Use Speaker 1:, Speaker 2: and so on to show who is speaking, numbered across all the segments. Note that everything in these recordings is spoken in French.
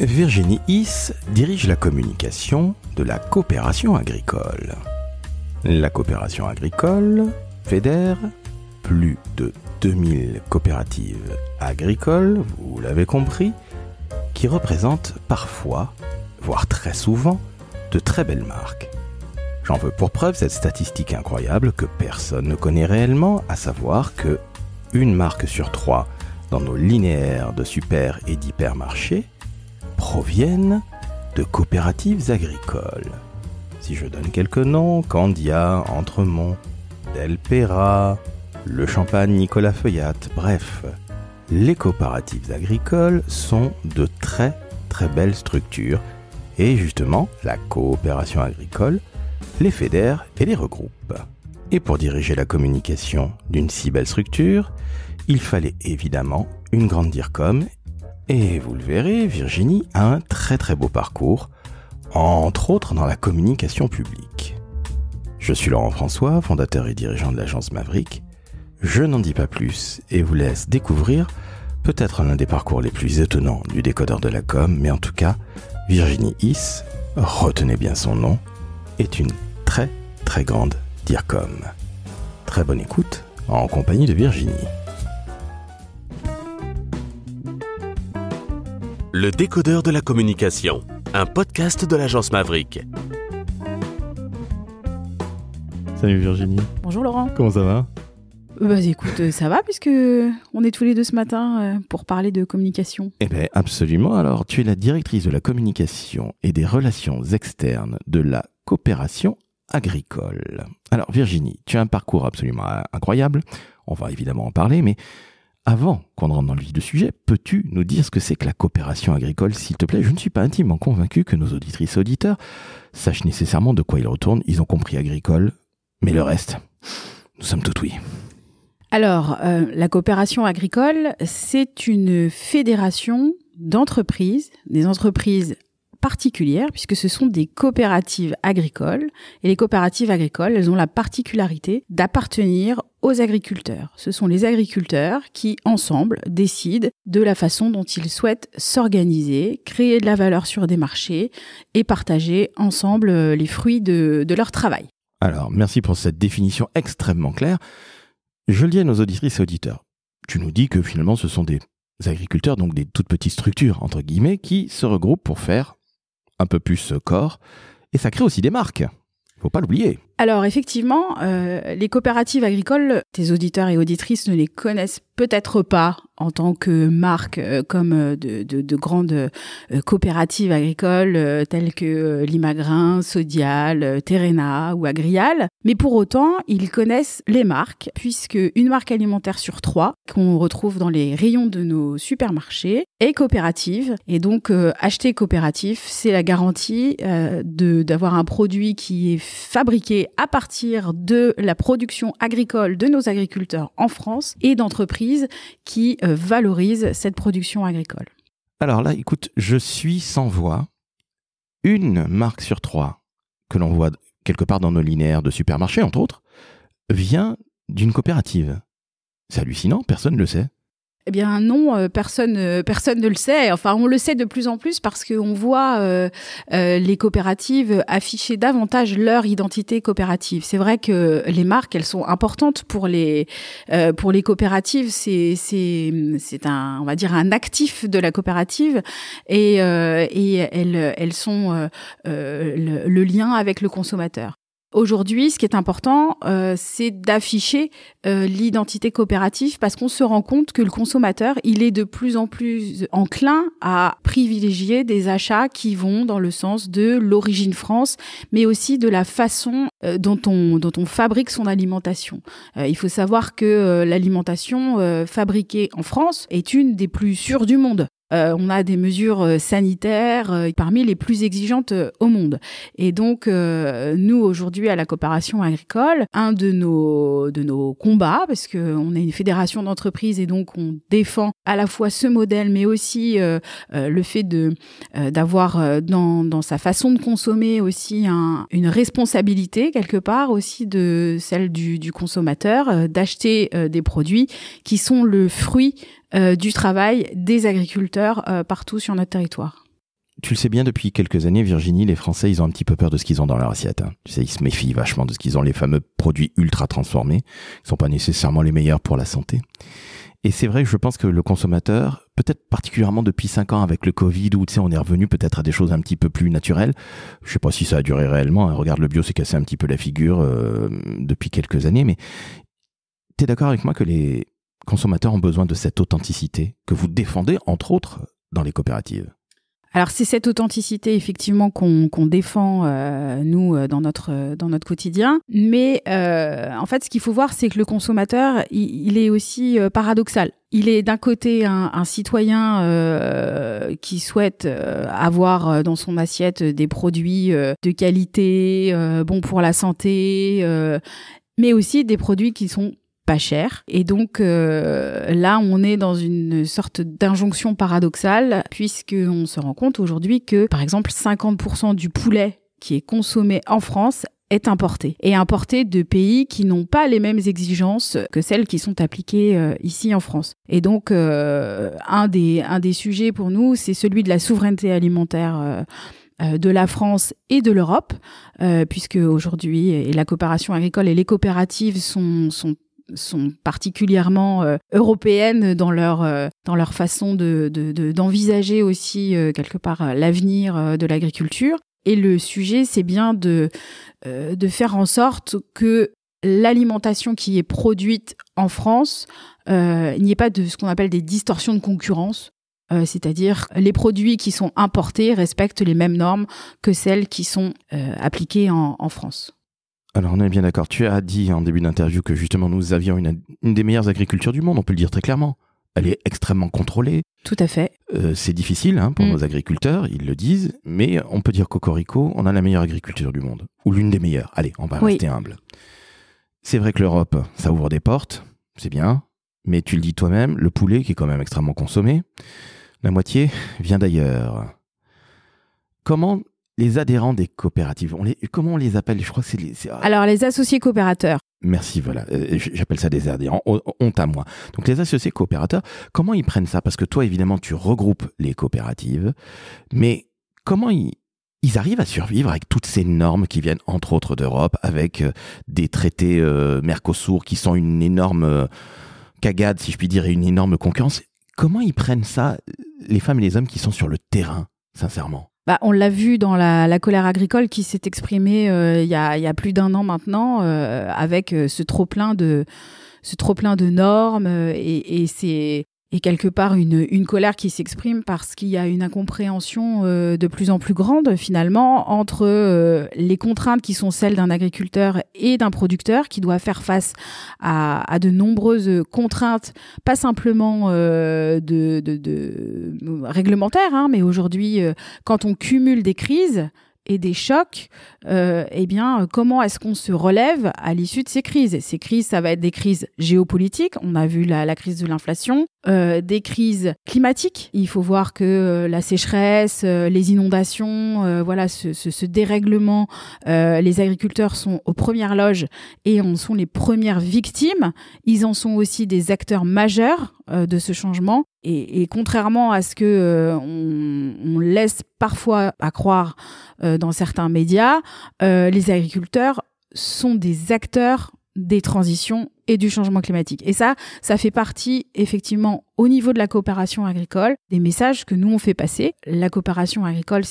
Speaker 1: Virginie Hisse dirige la communication de la coopération agricole. La coopération agricole fédère plus de 2000 coopératives agricoles, vous l'avez compris, qui représentent parfois, voire très souvent, de très belles marques. J'en veux pour preuve cette statistique incroyable que personne ne connaît réellement, à savoir que une marque sur 3 dans nos linéaires de super et d'hypermarchés proviennent de coopératives agricoles. Si je donne quelques noms, Candia, Entremont, Delpera, Le Champagne Nicolas Feuillat, bref, les coopératives agricoles sont de très très belles structures et justement la coopération agricole les fédère et les regroupe. Et pour diriger la communication d'une si belle structure, il fallait évidemment une grande DIRCOM. Et vous le verrez, Virginie a un très très beau parcours, entre autres dans la communication publique. Je suis Laurent François, fondateur et dirigeant de l'agence Maverick. Je n'en dis pas plus et vous laisse découvrir peut-être l'un des parcours les plus étonnants du décodeur de la com, mais en tout cas, Virginie Hisse, retenez bien son nom, est une très très grande DIRCOM. Très bonne écoute en compagnie de Virginie.
Speaker 2: Le décodeur de la communication, un podcast de l'agence Maverick.
Speaker 1: Salut Virginie.
Speaker 3: Bonjour Laurent.
Speaker 1: Comment ça va ?
Speaker 3: Écoute, ça va puisque on est tous les deux ce matin pour parler de communication.
Speaker 1: Eh bien absolument. Alors tu es la directrice de la communication et des relations externes de la coopération agricole. Alors Virginie, tu as un parcours absolument incroyable. On va évidemment en parler, mais avant qu'on rentre dans le vif du sujet, peux-tu nous dire ce que c'est que la coopération agricole, s'il te plaît ? Je ne suis pas intimement convaincu que nos auditrices et auditeurs sachent nécessairement de quoi ils retournent. Ils ont compris agricole, mais le reste, nous sommes tout oui.
Speaker 3: Alors, la coopération agricole, c'est une fédération d'entreprises, des entreprises particulières, puisque ce sont des coopératives agricoles. Et les coopératives agricoles, elles ont la particularité d'appartenir aux agriculteurs. Ce sont les agriculteurs qui, ensemble, décident de la façon dont ils souhaitent s'organiser, créer de la valeur sur des marchés et partager ensemble les fruits de leur travail.
Speaker 1: Alors, merci pour cette définition extrêmement claire. Je le dis à nos auditrices et auditeurs. Tu nous dis que finalement, ce sont des agriculteurs, donc des toutes petites structures, entre guillemets, qui se regroupent pour faire un peu plus corps. Et ça crée aussi des marques. Faut pas l'oublier.
Speaker 3: Alors effectivement, les coopératives agricoles, tes auditeurs et auditrices ne les connaissent peut-être pas en tant que marques comme de grandes coopératives agricoles telles que Limagrain, Sodial, Terrena ou Agrial. Mais pour autant, ils connaissent les marques puisque une marque alimentaire sur 3 qu'on retrouve dans les rayons de nos supermarchés est coopérative. Et donc acheter coopératif, c'est la garantie d'avoir un produit qui est fabriqué à partir de la production agricole de nos agriculteurs en France et d'entreprises qui valorisent cette production agricole.
Speaker 1: Alors là, écoute, je suis sans voix. Une marque sur 3 que l'on voit quelque part dans nos linéaires de supermarchés, entre autres, vient d'une coopérative. C'est hallucinant, personne ne le sait.
Speaker 3: Eh bien non, personne ne le sait. Enfin, on le sait de plus en plus parce qu'on voit les coopératives afficher davantage leur identité coopérative. C'est vrai que les marques, elles sont importantes pour les coopératives. C'est un, on va dire, un actif de la coopérative et elles sont le lien avec le consommateur. Aujourd'hui, ce qui est important, c'est d'afficher l'identité coopérative parce qu'on se rend compte que le consommateur, il est de plus en plus enclin à privilégier des achats qui vont dans le sens de l'origine France, mais aussi de la façon dont on fabrique son alimentation. Il faut savoir que l'alimentation fabriquée en France est une des plus sûres du monde. On a des mesures sanitaires parmi les plus exigeantes au monde. Et donc, nous, aujourd'hui, à la coopération agricole, un de nos combats, parce qu'on est une fédération d'entreprises et donc on défend à la fois ce modèle, mais aussi le fait d'avoir dans sa façon de consommer aussi une responsabilité, quelque part, aussi de celle du consommateur, d'acheter des produits qui sont le fruit du travail des agriculteurs partout sur notre territoire.
Speaker 1: Tu le sais bien, depuis quelques années, Virginie, les Français, ils ont un petit peu peur de ce qu'ils ont dans leur assiette. Hein. Tu sais, ils se méfient vachement de ce qu'ils ont, les fameux produits ultra transformés, qui sont pas nécessairement les meilleurs pour la santé. Et c'est vrai que je pense que le consommateur, peut-être particulièrement depuis 5 ans avec le Covid, où tu sais, on est revenu peut-être à des choses un petit peu plus naturelles. Je sais pas si ça a duré réellement. Hein. Regarde, le bio s'est cassé un petit peu la figure depuis quelques années. Mais t'es d'accord avec moi que les consommateurs ont besoin de cette authenticité que vous défendez, entre autres, dans les coopératives?
Speaker 3: Alors c'est cette authenticité effectivement qu'on défend nous dans notre quotidien, mais en fait ce qu'il faut voir c'est que le consommateur il est aussi paradoxal. Il est d'un côté un citoyen qui souhaite avoir dans son assiette des produits de qualité, bons pour la santé, mais aussi des produits qui sont pas cher. Et donc là, on est dans une sorte d'injonction paradoxale puisqu'on se rend compte aujourd'hui que, par exemple, 50% du poulet qui est consommé en France est importé. Et importé de pays qui n'ont pas les mêmes exigences que celles qui sont appliquées ici en France. Et donc, un des sujets pour nous, c'est celui de la souveraineté alimentaire de la France et de l'Europe, puisque aujourd'hui, la coopération agricole et les coopératives sont particulièrement européennes dans leur façon d'envisager aussi quelque part l'avenir de l'agriculture. Et le sujet, c'est bien de faire en sorte que l'alimentation qui est produite en France, il n'y ait pas de ce qu'on appelle des distorsions de concurrence. C'est-à-dire les produits qui sont importés respectent les mêmes normes que celles qui sont appliquées en France.
Speaker 1: Alors, on est bien d'accord. Tu as dit en début d'interview que justement nous avions une des meilleures agricultures du monde, on peut le dire très clairement. Elle est extrêmement contrôlée.
Speaker 3: Tout à fait.
Speaker 1: C'est difficile pour nos agriculteurs, ils le disent, mais on peut dire cocorico, on a la meilleure agriculture du monde. Ou l'une des meilleures. Allez, on va rester humble. C'est vrai que l'Europe, ça ouvre des portes, c'est bien, mais tu le dis toi-même, le poulet qui est quand même extrêmement consommé, la moitié vient d'ailleurs. Comment les adhérents des coopératives, comment on les appelle? Je crois que
Speaker 3: Alors, les associés coopérateurs.
Speaker 1: Merci, voilà. J'appelle ça des adhérents. Honte à moi. Donc, les associés coopérateurs, comment ils prennent ça? Parce que toi, évidemment, tu regroupes les coopératives. Mais comment ils arrivent à survivre avec toutes ces normes qui viennent, entre autres, d'Europe, avec des traités Mercosur qui sont une énorme cagade, si je puis dire, et une énorme concurrence? Comment ils prennent ça, les femmes et les hommes qui sont sur le terrain, sincèrement?
Speaker 3: On l'a vu dans la colère agricole qui s'est exprimée il y a plus d'1 an maintenant, avec ce trop-plein de normes et quelque part une colère qui s'exprime parce qu'il y a une incompréhension de plus en plus grande finalement entre les contraintes qui sont celles d'un agriculteur et d'un producteur qui doit faire face à de nombreuses contraintes, pas simplement de réglementaires, mais aujourd'hui quand on cumule des crises et des chocs, comment est-ce qu'on se relève à l'issue de ces crises? Ces crises, ça va être des crises géopolitiques. On a vu la crise de l'inflation, des crises climatiques. Il faut voir que la sécheresse, les inondations, ce dérèglement, les agriculteurs sont aux premières loges et en sont les premières victimes. Ils en sont aussi des acteurs majeurs de ce changement. Et contrairement à ce que on laisse parfois à croire dans certains médias, les agriculteurs sont des acteurs des transitions et du changement climatique. Et ça fait partie effectivement au niveau de la coopération agricole des messages que nous on fait passer. La coopération agricole,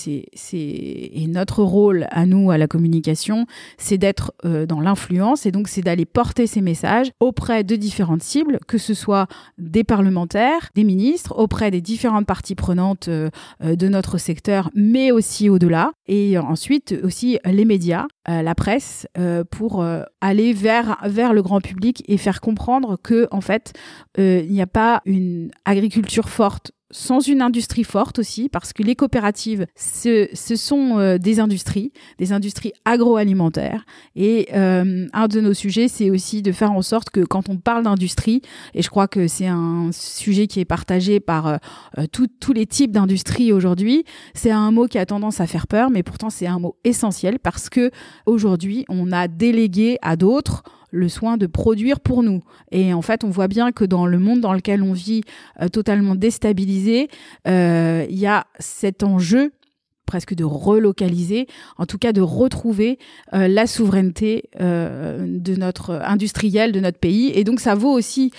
Speaker 3: et notre rôle à nous à la communication, c'est d'être dans l'influence et donc c'est d'aller porter ces messages auprès de différentes cibles, que ce soit des parlementaires, des ministres, auprès des différentes parties prenantes de notre secteur, mais aussi au-delà, et ensuite aussi les médias, la presse, pour aller vers le grand public et faire comprendre que en fait il n'y a pas une agriculture forte sans une industrie forte aussi, parce que les coopératives, ce sont des industries agroalimentaires. Et un de nos sujets, c'est aussi de faire en sorte que quand on parle d'industrie, et je crois que c'est un sujet qui est partagé par tous les types d'industries aujourd'hui, c'est un mot qui a tendance à faire peur, mais pourtant c'est un mot essentiel parce que aujourd'hui, on a délégué à d'autres le soin de produire pour nous. Et en fait, on voit bien que dans le monde dans lequel on vit, totalement déstabilisé, il y a cet enjeu presque de relocaliser, en tout cas de retrouver la souveraineté de notre industrielle de notre pays. Et donc ça vaut aussi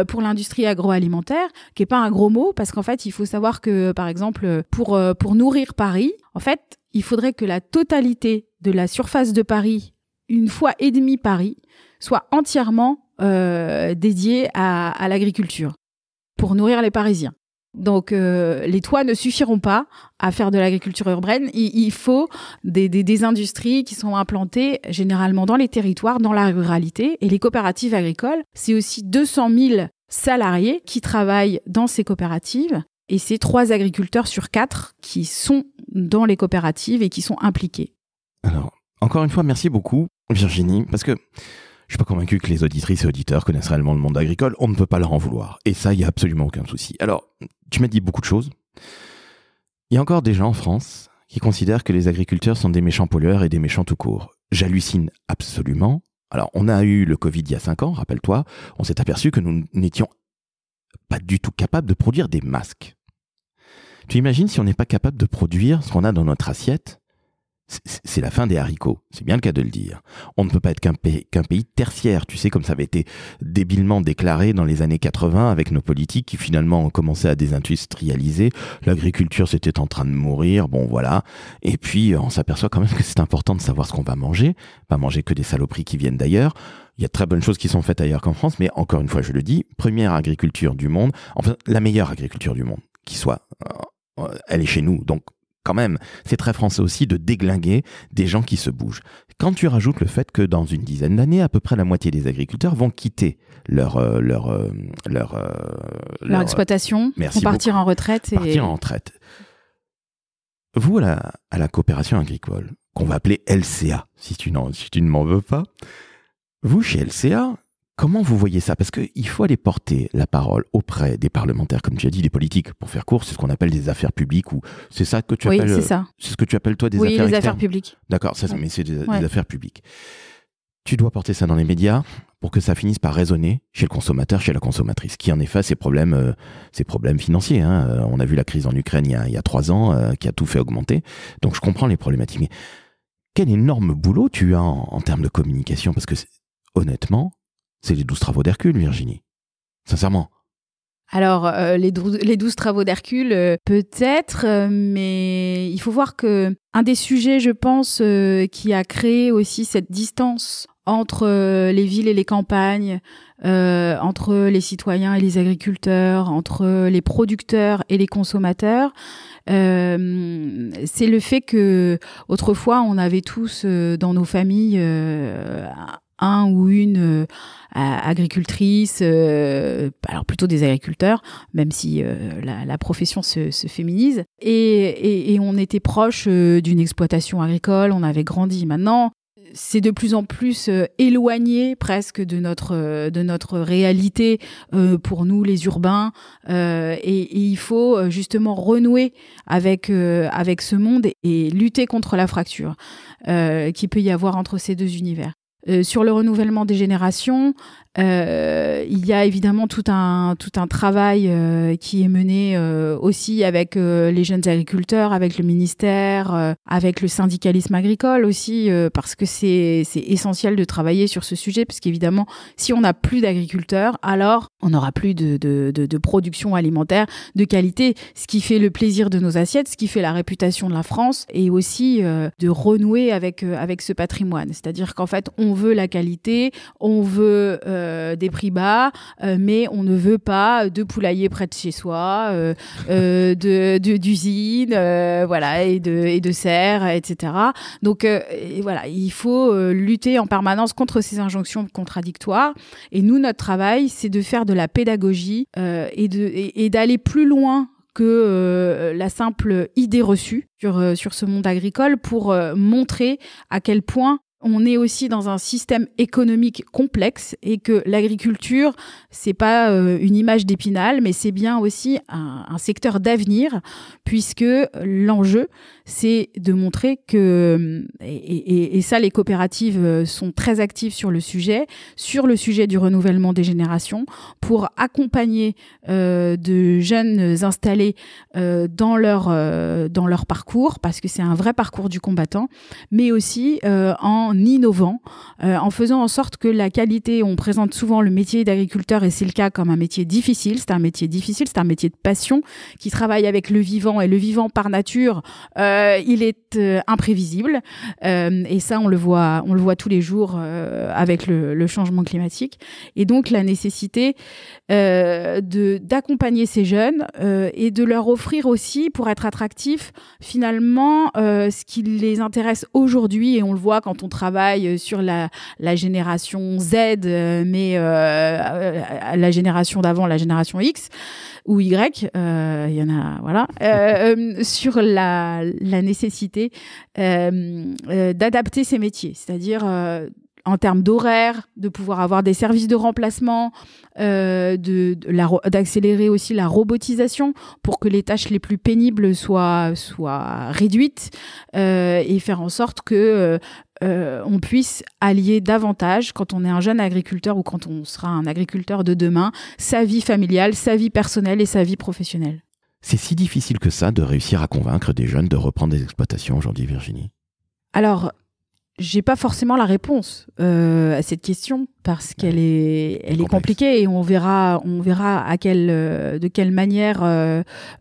Speaker 3: pour l'industrie agroalimentaire, qui est pas un gros mot, parce qu'en fait il faut savoir que par exemple pour nourrir Paris, en fait il faudrait que la totalité de la surface de Paris, 1,5 fois Paris, soit entièrement dédiée à l'agriculture pour nourrir les Parisiens. Donc les toits ne suffiront pas à faire de l'agriculture urbaine. Il faut des industries qui sont implantées généralement dans les territoires, dans la ruralité. Et les coopératives agricoles, c'est aussi 200 000 salariés qui travaillent dans ces coopératives. Et c'est 3 agriculteurs sur 4 qui sont dans les coopératives et qui sont impliqués.
Speaker 1: Alors, encore une fois, merci beaucoup Virginie, parce que je suis pas convaincu que les auditrices et auditeurs connaissent réellement le monde agricole. On ne peut pas leur en vouloir. Et ça, il y a absolument aucun souci. Alors, tu m'as dit beaucoup de choses. Il y a encore des gens en France qui considèrent que les agriculteurs sont des méchants pollueurs et des méchants tout court. J'hallucine absolument. Alors, on a eu le Covid il y a 5 ans, rappelle-toi. On s'est aperçu que nous n'étions pas du tout capables de produire des masques. Tu imagines si on n'est pas capable de produire ce qu'on a dans notre assiette ? C'est la fin des haricots, c'est bien le cas de le dire. On ne peut pas être qu'un pays tertiaire, tu sais, comme ça avait été débilement déclaré dans les années 80 avec nos politiques qui finalement ont commencé à désindustrialiser. L'agriculture, c'était en train de mourir, bon voilà. Et puis, on s'aperçoit quand même que c'est important de savoir ce qu'on va manger, pas manger que des saloperies qui viennent d'ailleurs. Il y a de très bonnes choses qui sont faites ailleurs qu'en France, mais encore une fois, je le dis, première agriculture du monde, enfin, la meilleure agriculture du monde, qui soit, elle est chez nous, donc quand même, c'est très français aussi de déglinguer des gens qui se bougent. Quand tu rajoutes le fait que dans une dizaine d'années, à peu près la moitié des agriculteurs vont quitter leur
Speaker 3: exploitation, vont partir en retraite.
Speaker 1: Partir en retraite. Vous, à la coopération agricole, qu'on va appeler LCA, si tu ne m'en veux pas, vous, chez LCA, comment vous voyez ça ? Parce qu'il faut aller porter la parole auprès des parlementaires, comme tu as dit, des politiques. Pour faire court, c'est ce qu'on appelle des affaires publiques. Ou c'est ça que tu appelles.
Speaker 3: Oui, c'est ça.
Speaker 1: C'est ce que tu appelles toi des affaires
Speaker 3: externes. Oui, les
Speaker 1: externes.
Speaker 3: affaires publiques.
Speaker 1: D'accord, ça, mais c'est des affaires publiques. Tu dois porter ça dans les médias pour que ça finisse par résonner chez le consommateur, chez la consommatrice, qui en effet a ses problèmes financiers. Hein. On a vu la crise en Ukraine il y a 3 ans, qui a tout fait augmenter. Donc je comprends les problématiques. Mais quel énorme boulot tu as en termes de communication, parce que honnêtement, c'est les 12 travaux d'Hercule, Virginie. Sincèrement.
Speaker 3: Alors, les 12 travaux d'Hercule, peut-être, mais il faut voir que un des sujets, je pense, qui a créé aussi cette distance entre les villes et les campagnes, entre les citoyens et les agriculteurs, entre les producteurs et les consommateurs, c'est le fait que autrefois, on avait tous dans nos familles un ou une agricultrice, alors plutôt des agriculteurs, même si la profession se féminise, et on était proche d'une exploitation agricole, on avait grandi. Maintenant, c'est de plus en plus éloigné presque de notre réalité pour nous les urbains, et il faut justement renouer avec ce monde et lutter contre la fracture qu'il peut y avoir entre ces deux univers. Sur le renouvellement des générations, il y a évidemment tout un travail qui est mené aussi avec les jeunes agriculteurs, avec le ministère, avec le syndicalisme agricole aussi, parce que c'est essentiel de travailler sur ce sujet, parce qu'évidemment, si on n'a plus d'agriculteurs, alors on n'aura plus de production alimentaire de qualité, ce qui fait le plaisir de nos assiettes, ce qui fait la réputation de la France, et aussi de renouer avec ce patrimoine. C'est-à-dire qu'en fait, on veut la qualité, on veut des prix bas, mais on ne veut pas de poulailler près de chez soi, d'usines, voilà, et de serres, etc. Donc voilà, il faut lutter en permanence contre ces injonctions contradictoires. Et nous, notre travail, c'est de faire de la pédagogie et d'aller plus loin que la simple idée reçue sur ce monde agricole pour montrer à quel point On est aussi dans un système économique complexe et que l'agriculture, c'est pas une image d'Épinal, mais c'est bien aussi un secteur d'avenir, puisque l'enjeu, c'est de montrer que, et ça, les coopératives sont très actives sur le sujet du renouvellement des générations, pour accompagner de jeunes installés dans leur parcours, parce que c'est un vrai parcours du combattant, mais aussi en innovant, en faisant en sorte que la qualité, on présente souvent le métier d'agriculteur, et c'est le cas, comme un métier difficile, c'est un métier de passion, qui travaille avec le vivant, et le vivant par nature, il est imprévisible, et ça on le voit tous les jours avec le changement climatique, et donc la nécessité d'accompagner ces jeunes et de leur offrir aussi, pour être attractifs, finalement ce qui les intéresse aujourd'hui, et on le voit quand on travaille sur la génération Z, mais la génération d'avant, la génération X ou Y, il y en a, voilà, sur la nécessité d'adapter ces métiers, c'est-à-dire en termes d'horaire, de pouvoir avoir des services de remplacement, d'accélérer aussi la robotisation pour que les tâches les plus pénibles soient réduites, et faire en sorte que on puisse allier davantage, quand on est un jeune agriculteur ou quand on sera un agriculteur de demain, sa vie familiale, sa vie personnelle et sa vie professionnelle.
Speaker 1: C'est si difficile que ça de réussir à convaincre des jeunes de reprendre des exploitations aujourd'hui, Virginie?
Speaker 3: Alors, j'ai pas forcément la réponse à cette question, parce qu'elle est compliquée, et on verra de quelle manière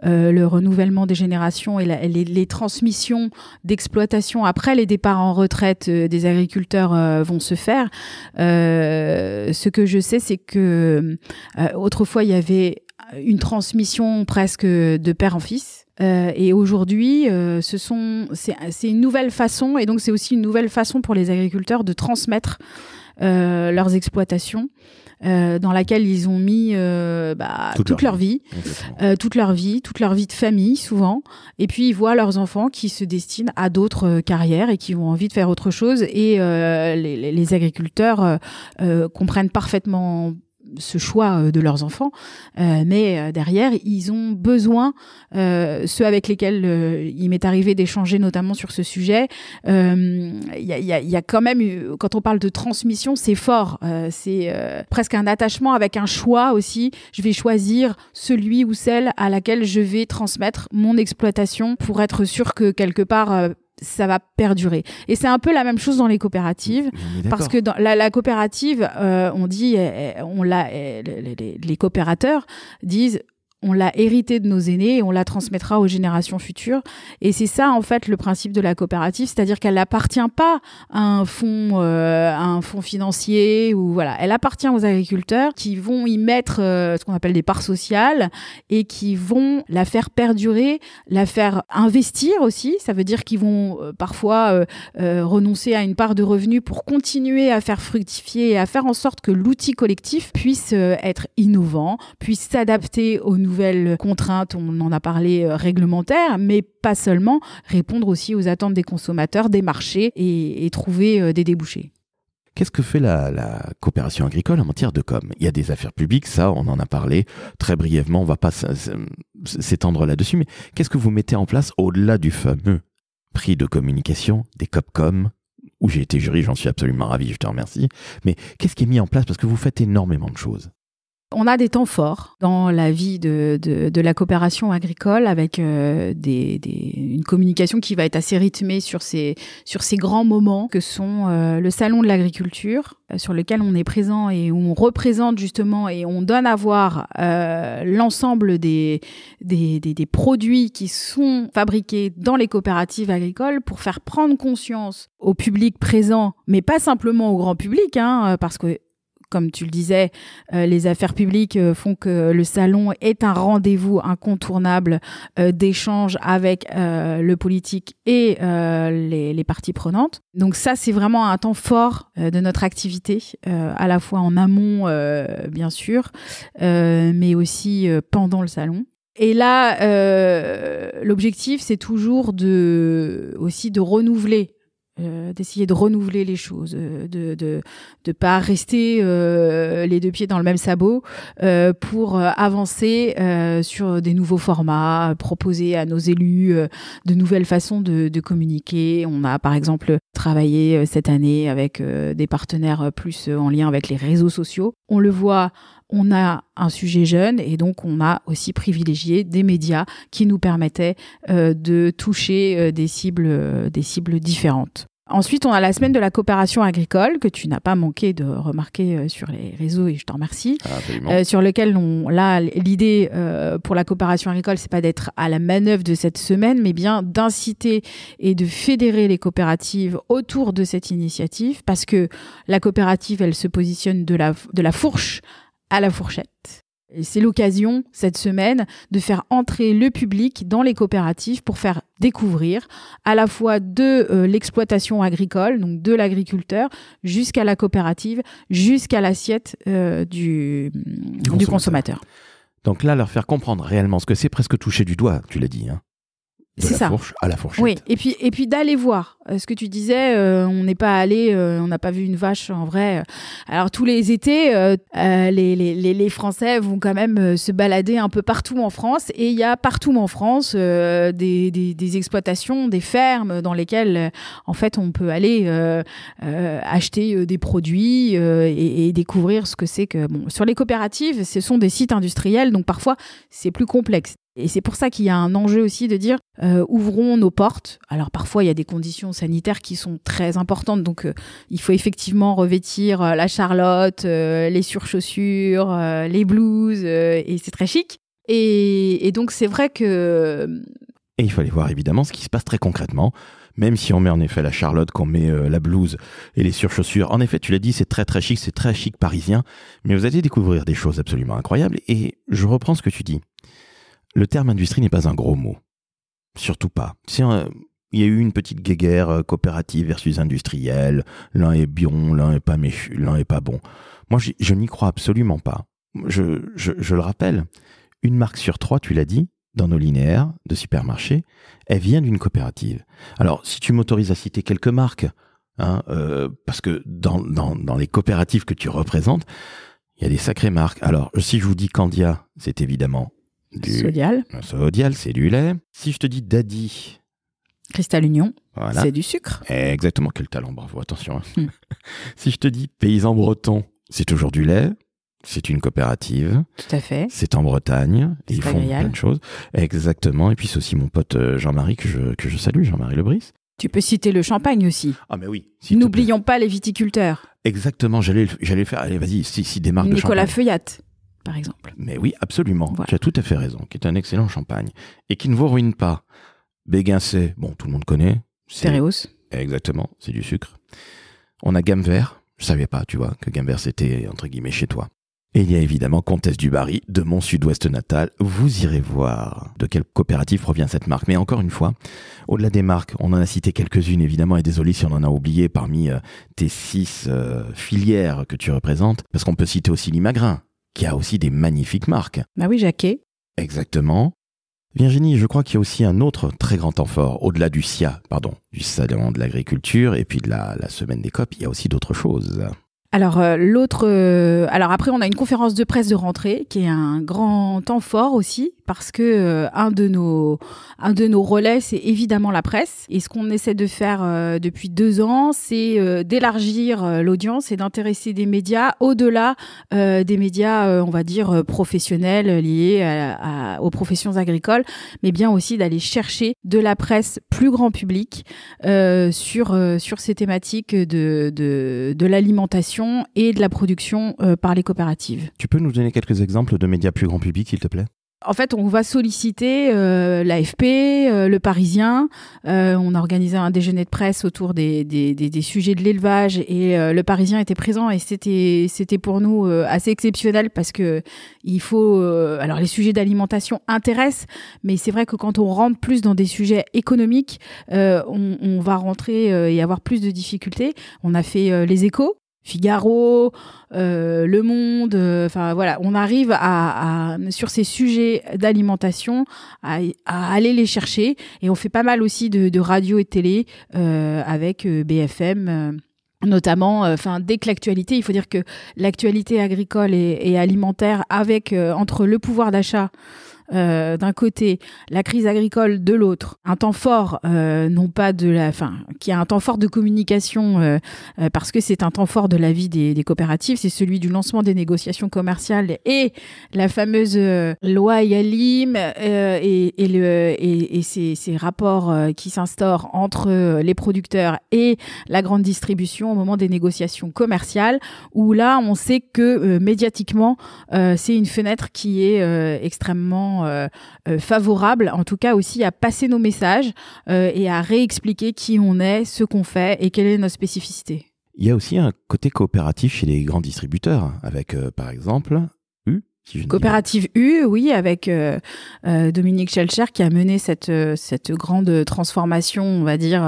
Speaker 3: le renouvellement des générations et les transmissions d'exploitation après les départs en retraite des agriculteurs vont se faire. Ce que je sais, c'est que autrefois il y avait une transmission presque de père en fils. Et aujourd'hui, c'est une nouvelle façon, et donc c'est aussi une nouvelle façon pour les agriculteurs de transmettre leurs exploitations, dans laquelle ils ont mis toute leur vie, toute leur vie de famille souvent, et puis ils voient leurs enfants qui se destinent à d'autres carrières et qui ont envie de faire autre chose, et les agriculteurs comprennent parfaitement ce choix de leurs enfants, mais derrière ils ont besoin, ceux avec lesquels il m'est arrivé d'échanger notamment sur ce sujet, il y a quand même, quand on parle de transmission, c'est fort, c'est presque un attachement avec un choix aussi. Je vais choisir celui ou celle à laquelle je vais transmettre mon exploitation pour être sûr que quelque part ça va perdurer. Et c'est un peu la même chose dans les coopératives, parce que dans la coopérative, on dit, les coopérateurs disent, on l'a hérité de nos aînés et on la transmettra aux générations futures. Et c'est ça, en fait, le principe de la coopérative, c'est-à-dire qu'elle n'appartient pas à un fonds financier, ou voilà. Elle appartient aux agriculteurs qui vont y mettre ce qu'on appelle des parts sociales, et qui vont la faire perdurer, la faire investir aussi. Ça veut dire qu'ils vont parfois renoncer à une part de revenus pour continuer à faire fructifier et à faire en sorte que l'outil collectif puisse être innovant, puisse s'adapter aux nouvelles contraintes, on en a parlé, réglementaires, mais pas seulement, répondre aussi aux attentes des consommateurs, des marchés, et trouver des débouchés.
Speaker 1: Qu'est-ce que fait la coopération agricole en matière de com? Il y a des affaires publiques, ça, on en a parlé très brièvement, on va pas s'étendre là-dessus, mais qu'est-ce que vous mettez en place au-delà du fameux prix de communication, des COPCOM, où j'ai été jury, j'en suis absolument ravi, je te remercie, mais qu'est-ce qui est mis en place? Parce que vous faites énormément de choses.
Speaker 3: On a des temps forts dans la vie de la coopération agricole, avec une communication qui va être assez rythmée sur ces grands moments que sont le salon de l'agriculture, sur lequel on est présent et où on représente justement et on donne à voir l'ensemble des produits qui sont fabriqués dans les coopératives agricoles, pour faire prendre conscience au public présent, mais pas simplement au grand public, parce que, comme tu le disais, les affaires publiques font que le salon est un rendez-vous incontournable d'échange avec le politique et les parties prenantes. Donc ça, c'est vraiment un temps fort de notre activité, à la fois en amont, bien sûr, mais aussi pendant le salon. Et là, l'objectif, c'est toujours aussi de renouveler d'essayer de renouveler les choses, de pas rester les deux pieds dans le même sabot pour avancer sur des nouveaux formats, proposer à nos élus de nouvelles façons de communiquer. On a par exemple travaillé cette année avec des partenaires plus en lien avec les réseaux sociaux. On le voit, on a un sujet jeune et donc on a aussi privilégié des médias qui nous permettaient de toucher des cibles différentes. Ensuite, on a la semaine de la coopération agricole que tu n'as pas manqué de remarquer sur les réseaux et je t'en remercie. Sur lequel l'idée pour la coopération agricole, c'est pas d'être à la manœuvre de cette semaine, mais bien d'inciter et de fédérer les coopératives autour de cette initiative parce que la coopérative, elle se positionne de la fourche à la fourchette. Et c'est l'occasion, cette semaine, de faire entrer le public dans les coopératives pour faire découvrir à la fois de l'exploitation agricole, donc de l'agriculteur, jusqu'à la coopérative, jusqu'à l'assiette du consommateur.
Speaker 1: Donc là, leur faire comprendre réellement ce que c'est, presque toucher du doigt, tu l'as dit, hein. De la fourche à la fourchette.
Speaker 3: Oui, et puis d'aller voir. Ce que tu disais, on n'est pas allé, on n'a pas vu une vache en vrai. Alors tous les étés, les Français vont quand même se balader un peu partout en France, et il y a partout en France des exploitations, des fermes dans lesquelles en fait on peut aller acheter des produits et découvrir ce que c'est que. Bon, sur les coopératives, ce sont des sites industriels, donc parfois c'est plus complexe. Et c'est pour ça qu'il y a un enjeu aussi de dire ouvrons nos portes. Alors parfois il y a des conditions sanitaires qui sont très importantes, donc il faut effectivement revêtir la charlotte, les surchaussures, les blouses, et c'est très chic. Et donc c'est vrai que...
Speaker 1: Et il fallait voir évidemment ce qui se passe très concrètement. Même si on met en effet la charlotte, qu'on met la blouse et les surchaussures. En effet, tu l'as dit, c'est très chic parisien. Mais vous allez découvrir des choses absolument incroyables. Et je reprends ce que tu dis. Le terme industrie n'est pas un gros mot. Surtout pas. Il y a eu une petite guéguerre coopérative versus industrielle. L'un est bon, l'un est pas méchu, l'un est pas bon. Moi, je n'y crois absolument pas. Je le rappelle, une marque sur 3, tu l'as dit, dans nos linéaires de supermarchés, elle vient d'une coopérative. Alors, si tu m'autorises à citer quelques marques, parce que dans les coopératives que tu représentes, il y a des sacrées marques. Alors, si je vous dis Candia, c'est évidemment Sodial, c'est du lait. Si je te dis Daddy,
Speaker 3: Cristal Union, voilà. C'est du sucre.
Speaker 1: Exactement, quel talent, bravo, attention. Si je te dis Paysan Breton, c'est toujours du lait. C'est une coopérative.
Speaker 3: Tout à fait.
Speaker 1: C'est en Bretagne. Ils font plein de choses. Exactement. Et puis c'est aussi mon pote Jean-Marie que je salue, Jean-Marie Lebris.
Speaker 3: Tu peux citer le champagne aussi.
Speaker 1: Ah mais oui.
Speaker 3: N'oublions pas les viticulteurs.
Speaker 1: Exactement, j'allais le faire. Allez, vas-y, si des marques de champagne.
Speaker 3: Nicolas Feuillatte, par exemple.
Speaker 1: Mais oui, absolument. Voilà. Tu as tout à fait raison. Qui est un excellent champagne. Et qui ne vous ruine pas. Béguincet, bon, tout le monde connaît.
Speaker 3: Stéréos.
Speaker 1: Exactement, c'est du sucre. On a Gamme Vert. Je savais pas, tu vois, que Gamme Vert c'était, entre guillemets, chez toi. Et il y a évidemment Comtesse du Barry, de mon sud-ouest natal. Vous irez voir de quelle coopérative provient cette marque. Mais encore une fois, au-delà des marques, on en a cité quelques-unes évidemment, et désolé si on en a oublié parmi tes 6 filières que tu représentes, parce qu'on peut citer aussi Limagrin, qui a aussi des magnifiques marques.
Speaker 3: Bah oui, Jacquet.
Speaker 1: Exactement. Virginie, je crois qu'il y a aussi un autre très grand temps fort, au-delà du du Salon de l'Agriculture, et puis de la Semaine des COP, il y a aussi d'autres choses.
Speaker 3: Alors alors après on a une conférence de presse de rentrée qui est un grand temps fort aussi parce que un de nos relais c'est évidemment la presse, et ce qu'on essaie de faire depuis 2 ans c'est d'élargir l'audience et d'intéresser des médias au-delà des médias on va dire professionnels liés aux professions agricoles, mais bien aussi d'aller chercher de la presse plus grand public sur ces thématiques de l'alimentation et de la production par les coopératives.
Speaker 1: Tu peux nous donner quelques exemples de médias plus grand public, s'il te plaît ?
Speaker 3: En fait, on va solliciter l'AFP, le Parisien. On a organisé un déjeuner de presse autour des sujets de l'élevage, et le Parisien était présent, et c'était pour nous assez exceptionnel parce que il faut. Alors, les sujets d'alimentation intéressent, mais c'est vrai que quand on rentre plus dans des sujets économiques, on va rentrer et avoir plus de difficultés. On a fait les Échos. Figaro, Le Monde, voilà, on arrive à sur ces sujets d'alimentation à aller les chercher, et on fait pas mal aussi de radio et de télé avec BFM. Notamment, dès que l'actualité, il faut dire que l'actualité agricole et alimentaire, avec entre le pouvoir d'achat d'un côté, la crise agricole de l'autre, un temps fort, qui a un temps fort de communication, parce que c'est un temps fort de la vie des coopératives, c'est celui du lancement des négociations commerciales et la fameuse loi Egalim et ces rapports qui s'instaurent entre les producteurs et la grande distribution au moment des négociations commerciales, où là, on sait que médiatiquement, c'est une fenêtre qui est extrêmement favorable, en tout cas aussi à passer nos messages et à réexpliquer qui on est, ce qu'on fait et quelle est notre spécificité.
Speaker 1: Il y a aussi un côté coopératif chez les grands distributeurs, avec par exemple U.
Speaker 3: Coopérative U, oui, avec Dominique Schelcher qui a mené cette grande transformation, on va dire,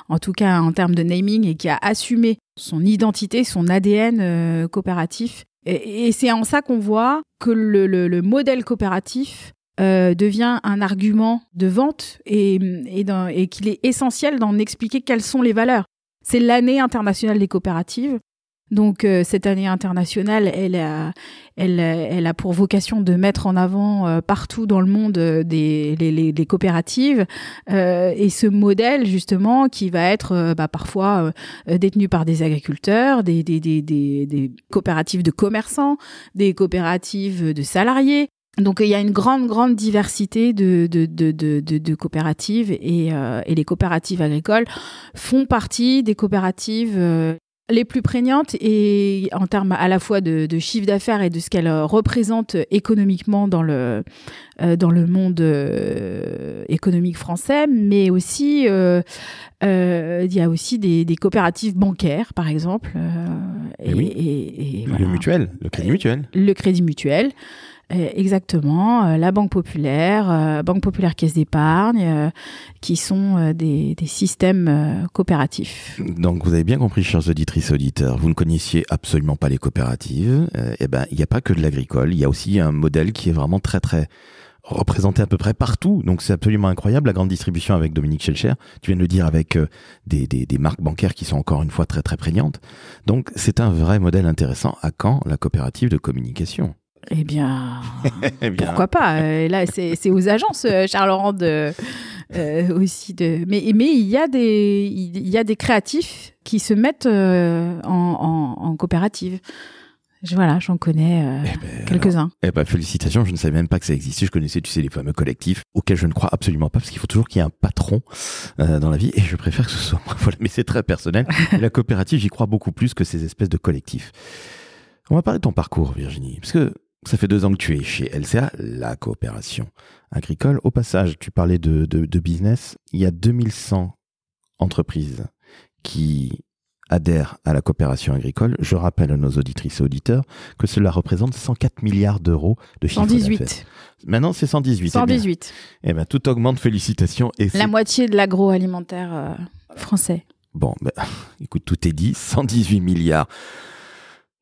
Speaker 3: en tout cas en termes de naming, et qui a assumé son identité, son ADN coopératif. Et c'est en ça qu'on voit que le modèle coopératif devient un argument de vente et qu'il est essentiel d'en expliquer quelles sont les valeurs. C'est l'année internationale des coopératives. Donc cette année internationale, elle a pour vocation de mettre en avant partout dans le monde les coopératives et ce modèle justement qui va être parfois détenu par des agriculteurs, des coopératives de commerçants, des coopératives de salariés. Donc il y a une grande diversité de coopératives et les coopératives agricoles font partie des coopératives les plus prégnantes, et en termes à la fois de chiffre d'affaires et de ce qu'elles représentent économiquement dans le monde économique français, mais aussi il y a aussi des coopératives bancaires, par exemple.
Speaker 1: Et
Speaker 3: voilà.
Speaker 1: Le crédit mutuel.
Speaker 3: Le crédit mutuel. Exactement, la Banque Populaire Caisse d'Épargne, qui sont des systèmes coopératifs.
Speaker 1: Donc vous avez bien compris, chers auditrices et auditeurs, vous ne connaissiez absolument pas les coopératives. Il n'y a pas que de l'agricole, il y a aussi un modèle qui est vraiment très très représenté à peu près partout. Donc c'est absolument incroyable, la grande distribution avec Dominique Schelcher, tu viens de le dire, avec des marques bancaires qui sont encore une fois très très prégnantes. Donc c'est un vrai modèle intéressant. À quand la coopérative de communication ?
Speaker 3: Eh bien, pourquoi pas. Là, c'est aux agences, Charles-Laurent, aussi mais il y a des créatifs qui se mettent en coopérative. J'en connais quelques-uns.
Speaker 1: Félicitations, je ne savais même pas que ça existait. Je connaissais, tu sais, les fameux collectifs auxquels je ne crois absolument pas, parce qu'il faut toujours qu'il y ait un patron dans la vie, et je préfère que ce soit moi. Voilà, mais c'est très personnel. La coopérative, j'y crois beaucoup plus que ces espèces de collectifs. On va parler de ton parcours, Virginie, parce que ça fait 2 ans que tu es chez LCA, la coopération agricole. Au passage, tu parlais de business. Il y a 2100 entreprises qui adhèrent à la coopération agricole. Je rappelle à nos auditrices et auditeurs que cela représente 104 milliards d'euros de chiffre d'affaires.
Speaker 3: 118.
Speaker 1: Maintenant, c'est 118.
Speaker 3: 118.
Speaker 1: Eh bien, tout augmente, félicitations. Et
Speaker 3: la moitié de l'agroalimentaire français.
Speaker 1: Bon, écoute, tout est dit. 118 milliards.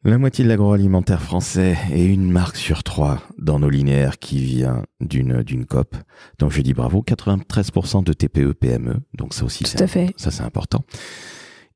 Speaker 1: La moitié de l'agroalimentaire français et une marque sur 3 dans nos linéaires qui vient d'une COP. Donc je dis bravo, 93% de TPE, PME. Donc ça aussi, ça c'est important.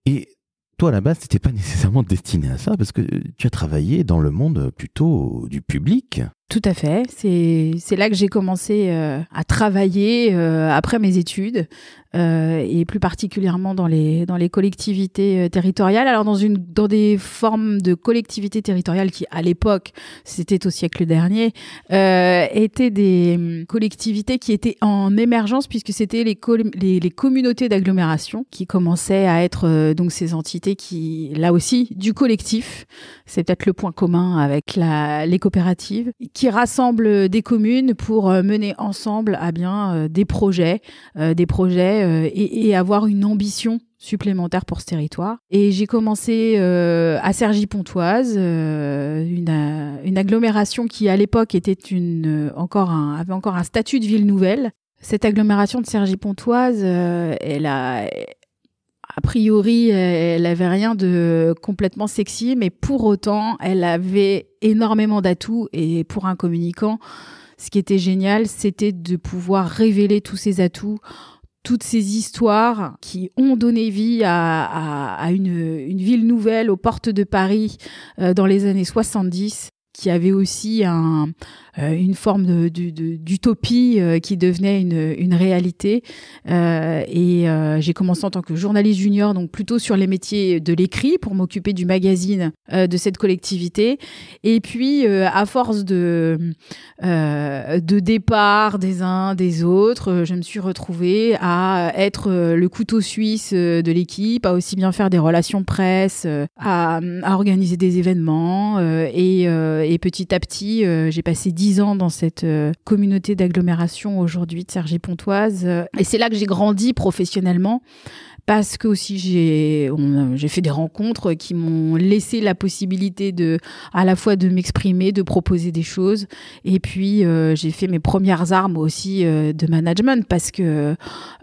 Speaker 1: Et toi, à la base, tu n'étais pas nécessairement destiné à ça, parce que tu as travaillé dans le monde plutôt du public.
Speaker 3: Tout à fait. C'est là que j'ai commencé à travailler après mes études, et plus particulièrement dans les collectivités territoriales. Alors dans des formes de collectivités territoriales qui, à l'époque, c'était au siècle dernier, étaient des collectivités qui étaient en émergence, puisque c'était les communautés d'agglomération qui commençaient à être donc ces entités qui, là aussi, du collectif. C'est peut-être le point commun avec les coopératives, qui rassemblent des communes pour mener ensemble à bien des projets et avoir une ambition supplémentaire pour ce territoire. Et j'ai commencé à Cergy-Pontoise, une agglomération qui à l'époque était avait encore un statut de ville nouvelle. Cette agglomération de Cergy-Pontoise, elle a A priori, elle avait rien de complètement sexy, mais pour autant, elle avait énormément d'atouts. Et pour un communicant, ce qui était génial, c'était de pouvoir révéler tous ces atouts, toutes ces histoires qui ont donné vie à une ville nouvelle aux portes de Paris dans les années 70, qui avait aussi une forme d'utopie qui devenait une réalité. Et j'ai commencé en tant que journaliste junior, donc plutôt sur les métiers de l'écrit pour m'occuper du magazine de cette collectivité. Et puis, à force de départ des uns, des autres, je me suis retrouvée à être le couteau suisse de l'équipe, à aussi bien faire des relations presse, à organiser des événements. Et petit à petit, j'ai passé 10 ans dans cette communauté d'agglomération aujourd'hui de Cergy-Pontoise. Et c'est là que j'ai grandi professionnellement, parce que aussi j'ai fait des rencontres qui m'ont laissé la possibilité à la fois de m'exprimer, de proposer des choses. Et puis, j'ai fait mes premières armes aussi de management, parce que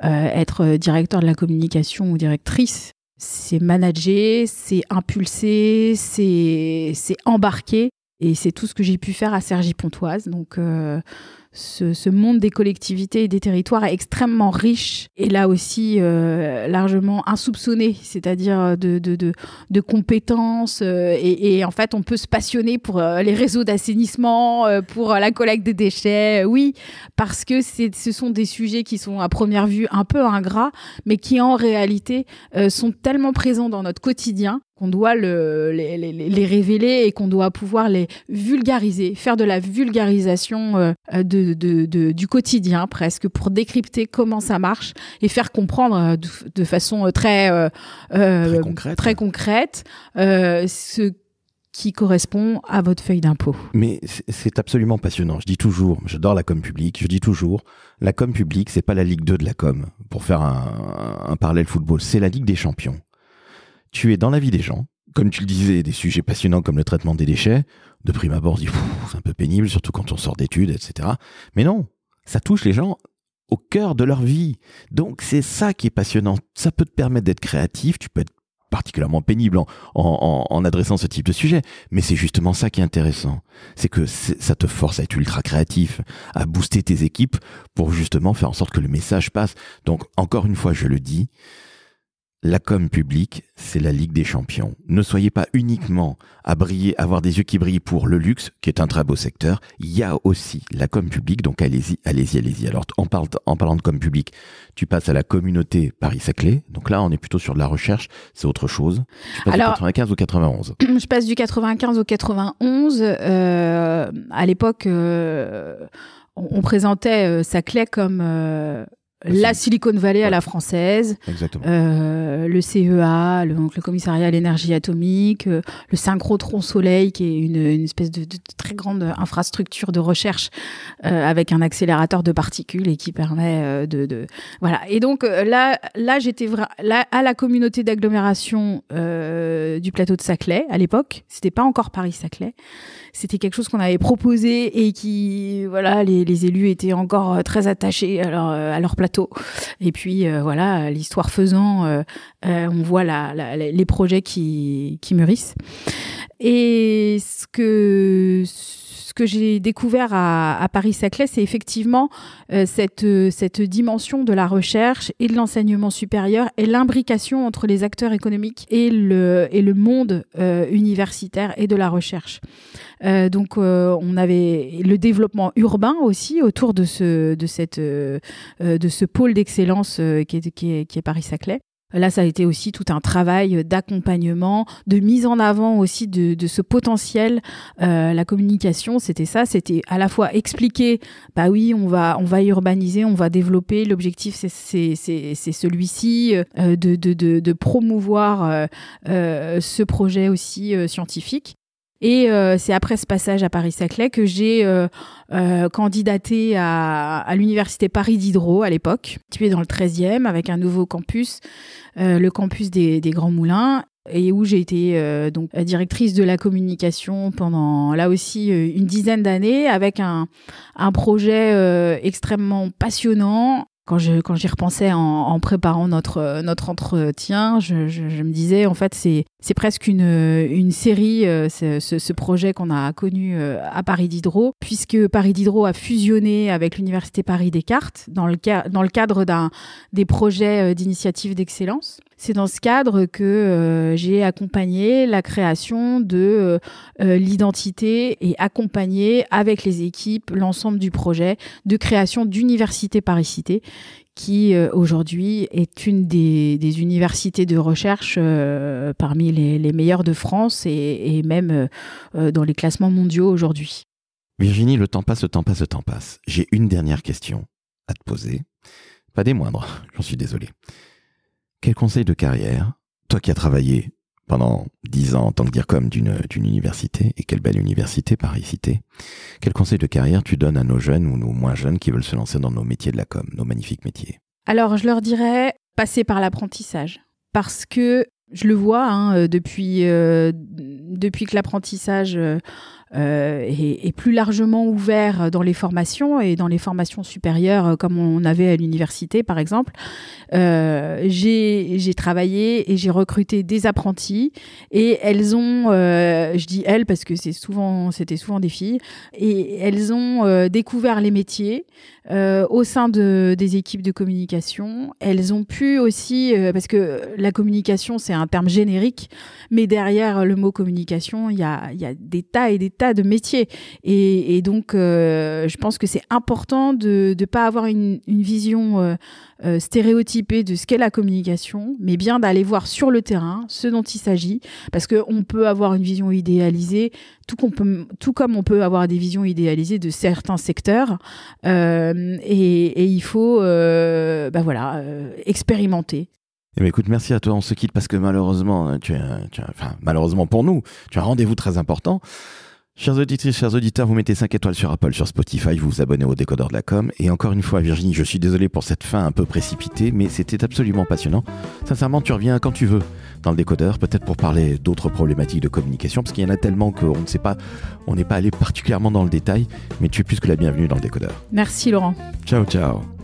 Speaker 3: être directeur de la communication ou directrice, c'est manager, c'est impulser, c'est embarquer. Et c'est tout ce que j'ai pu faire à Cergy-Pontoise. Donc, ce monde des collectivités et des territoires est extrêmement riche, et là aussi largement insoupçonné, c'est-à-dire de compétences. Et en fait, on peut se passionner pour les réseaux d'assainissement, pour la collecte des déchets. Oui, parce que ce sont des sujets qui sont à première vue un peu ingrats, mais qui en réalité sont tellement présents dans notre quotidien qu'on doit les révéler et qu'on doit pouvoir les vulgariser, faire de la vulgarisation du quotidien presque, pour décrypter comment ça marche et faire comprendre de façon très concrète ce qui correspond à votre feuille d'impôt.
Speaker 1: Mais c'est absolument passionnant. Je dis toujours, j'adore la com publique, je dis toujours, la com publique, c'est pas la Ligue 2 de la com, pour faire un parallèle football, c'est la Ligue des champions. Tu es dans la vie des gens, comme tu le disais, des sujets passionnants comme le traitement des déchets. De prime abord, on se dit, c'est un peu pénible, surtout quand on sort d'études, etc. Mais non, ça touche les gens au cœur de leur vie. Donc c'est ça qui est passionnant. Ça peut te permettre d'être créatif, tu peux être particulièrement pénible en adressant ce type de sujet. Mais c'est justement ça qui est intéressant. C'est que ça te force à être ultra créatif, à booster tes équipes pour justement faire en sorte que le message passe. Donc encore une fois, je le dis, la com publique, c'est la Ligue des champions. Ne soyez pas uniquement à briller, avoir des yeux qui brillent pour le luxe, qui est un très beau secteur. Il y a aussi la com publique, donc allez-y. Alors, en parlant de com publique, tu passes à la communauté Paris-Saclay. Donc là, on est plutôt sur de la recherche, c'est autre chose. Tu passes du 95 au 91. Je
Speaker 3: passe du 95 au 91. À l'époque, on présentait Saclay comme... la Silicon Valley à la française, le CEA, donc le commissariat à l'énergie atomique, le synchrotron soleil, qui est une espèce de très grande infrastructure de recherche avec un accélérateur de particules et qui permet voilà. Et donc là j'étais à la communauté d'agglomération du plateau de Saclay à l'époque. C'était pas encore Paris-Saclay. C'était quelque chose qu'on avait proposé et qui, voilà, les élus étaient encore très attachés à leur plateau. Et puis, voilà, l'histoire faisant, on voit les projets qui mûrissent. Et ce que j'ai découvert à Paris-Saclay, c'est effectivement cette dimension de la recherche et de l'enseignement supérieur et l'imbrication entre les acteurs économiques et le monde universitaire et de la recherche. Donc, on avait le développement urbain aussi autour de ce pôle d'excellence qui est Paris-Saclay. Là, ça a été aussi tout un travail d'accompagnement, de mise en avant aussi de ce potentiel. La communication, c'était ça, c'était à la fois expliquer, bah oui, on va urbaniser, on va développer. L'objectif, c'est celui-ci, de promouvoir ce projet aussi scientifique. Et c'est après ce passage à Paris-Saclay que j'ai candidaté à l'université Paris Diderot à l'époque, située dans le 13e, avec un nouveau campus, le campus des Grands Moulins, et où j'ai été donc directrice de la communication pendant là aussi une dizaine d'années, avec un projet extrêmement passionnant. quand j'y repensais en préparant notre entretien, je me disais, en fait, c'est presque une série, ce projet qu'on a connu à Paris Diderot, puisque Paris Diderot a fusionné avec l'Université Paris-Descartes dans le cadre des projets d'initiative d'excellence. C'est dans ce cadre que j'ai accompagné la création de l'identité et accompagné avec les équipes l'ensemble du projet de création d'Université Paris-Cité, qui aujourd'hui est une des universités de recherche parmi les meilleures de France et même dans les classements mondiaux aujourd'hui.
Speaker 1: Virginie, le temps passe. J'ai une dernière question à te poser. Pas des moindres, j'en suis désolé. Quel conseil de carrière, toi qui as travaillé pendant 10 ans en tant que DIRCOM d'une université, et quelle belle université, Paris-Cité, quel conseil de carrière tu donnes à nos jeunes ou nos moins jeunes qui veulent se lancer dans nos métiers de la com, nos magnifiques métiers?
Speaker 3: Alors, je leur dirais, passer par l'apprentissage. Parce que je le vois depuis que l'apprentissage est plus largement ouvert dans les formations et dans les formations supérieures comme on avait à l'université par exemple. J'ai travaillé et j'ai recruté des apprentis et elles ont, je dis elles parce que c'était souvent des filles, et elles ont découvert les métiers au sein des équipes de communication. Elles ont pu aussi, parce que la communication c'est un terme générique, mais derrière le mot communication, il y a des tas et des tas de métiers. Et donc, je pense que c'est important de ne pas avoir une vision stéréotypée de ce qu'est la communication, mais bien d'aller voir sur le terrain ce dont il s'agit, parce qu'on peut avoir une vision idéalisée, tout comme on peut avoir des visions idéalisées de certains secteurs, et il faut expérimenter.
Speaker 1: Eh bien, écoute, merci à toi. On se quitte parce que malheureusement, malheureusement pour nous, tu as un rendez-vous très important. Chers auditrices, chers auditeurs, vous mettez 5 étoiles sur Apple, sur Spotify, vous vous abonnez au Décodeur de la com. Et encore une fois, Virginie, je suis désolé pour cette fin un peu précipitée, mais c'était absolument passionnant. Sincèrement, tu reviens quand tu veux dans le Décodeur, peut-être pour parler d'autres problématiques de communication, parce qu'il y en a tellement qu'on ne sait pas, on n'est pas allé particulièrement dans le détail, mais tu es plus que la bienvenue dans le Décodeur.
Speaker 3: Merci Laurent.
Speaker 1: Ciao, ciao.